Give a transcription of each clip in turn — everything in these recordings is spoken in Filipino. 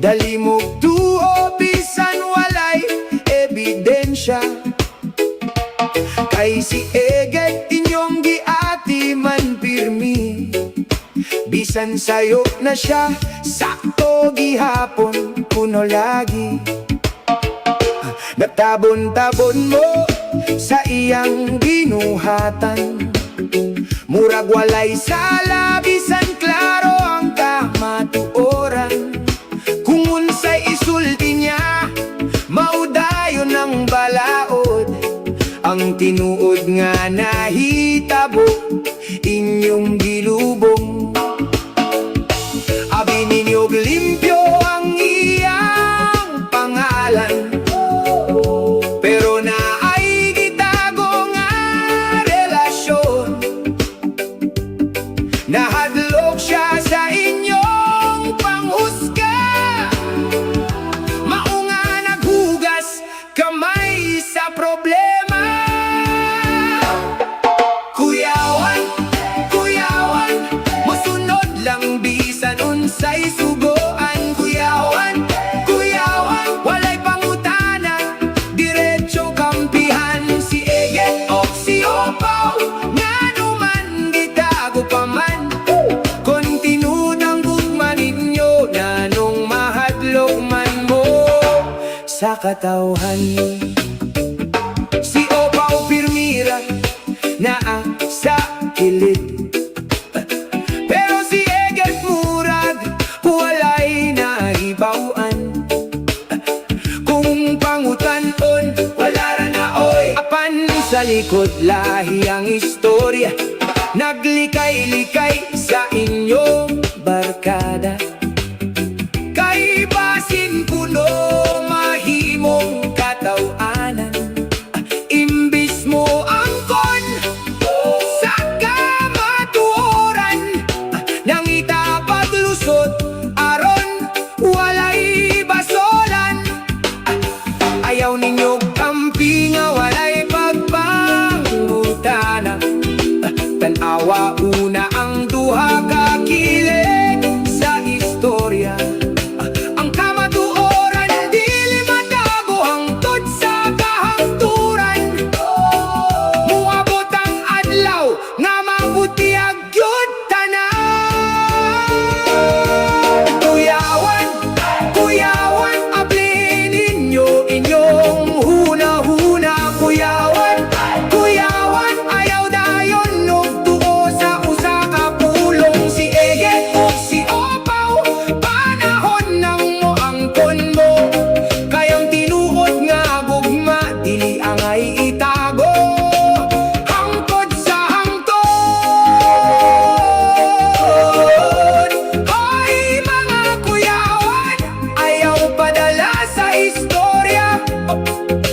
Dalimog tuo bisan walay ebidensya. Kay si Eget inyong giati man pirmi, bisan sayo na siya sakto gihapon kuno lagi. Natabon-tabon mo sa iyang ginuhatan, murag walay sala bisan klaro ang kamatuoran. Kung unsay isulti niya maudayon ang balaod, ang tinuod nga nahitabo inyong gilubong. Abi ninyog limpyo ang iyang pangalan, pero naay gitago nga relasyon. Nahadlok siya sa inyong panghusga, maunga naghugas kamay sa problema. Lang bisan unsay sugoan, kuyawan, kuyawan, walay pangutana, diretso kampihan. Si Eget o si Opaw, nga numan gitago pa man, kontinudang gugma ninyo, nanong mahadlok man mo sa katawhan. Si Opaw pirmira naa sa kilid, kung pangutan-on wala ra na oy. Apan sa likod lahi ang istorya, naglikay-likay sa inyong barkada. Kay basin kuno mahimong katawanan, imbis mo angkon sa kamatuoran, nang itapaglusot aron walay basolan. Ayaw ninyo kampi nga walay pagpangutana, tanawa una ang duha ka kilig sa istorya. Ang kamatuoran dili matago hangtod sa kahangturan, muabot ang adlaw nga mabutiag gyud tanan. Kuyawan, kuyawan, abli ninyo inyong huna-huna. Kuyawan, kuyawan, ayaw dayon nugtuo sa usa ka pulong. Si Eget o si Opaw, panahon nang moangkon mo, kayang tinuod nga gugma dili angay itago hangtod sa hangtod. Hoy mga kuyawan, ayaw padala sa istorya,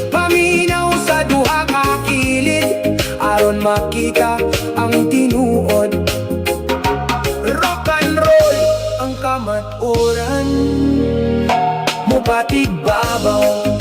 paminaw sa duha ka kilid aron makita ang tinuod. Rock and roll ang kamatuoran, mupatig babaw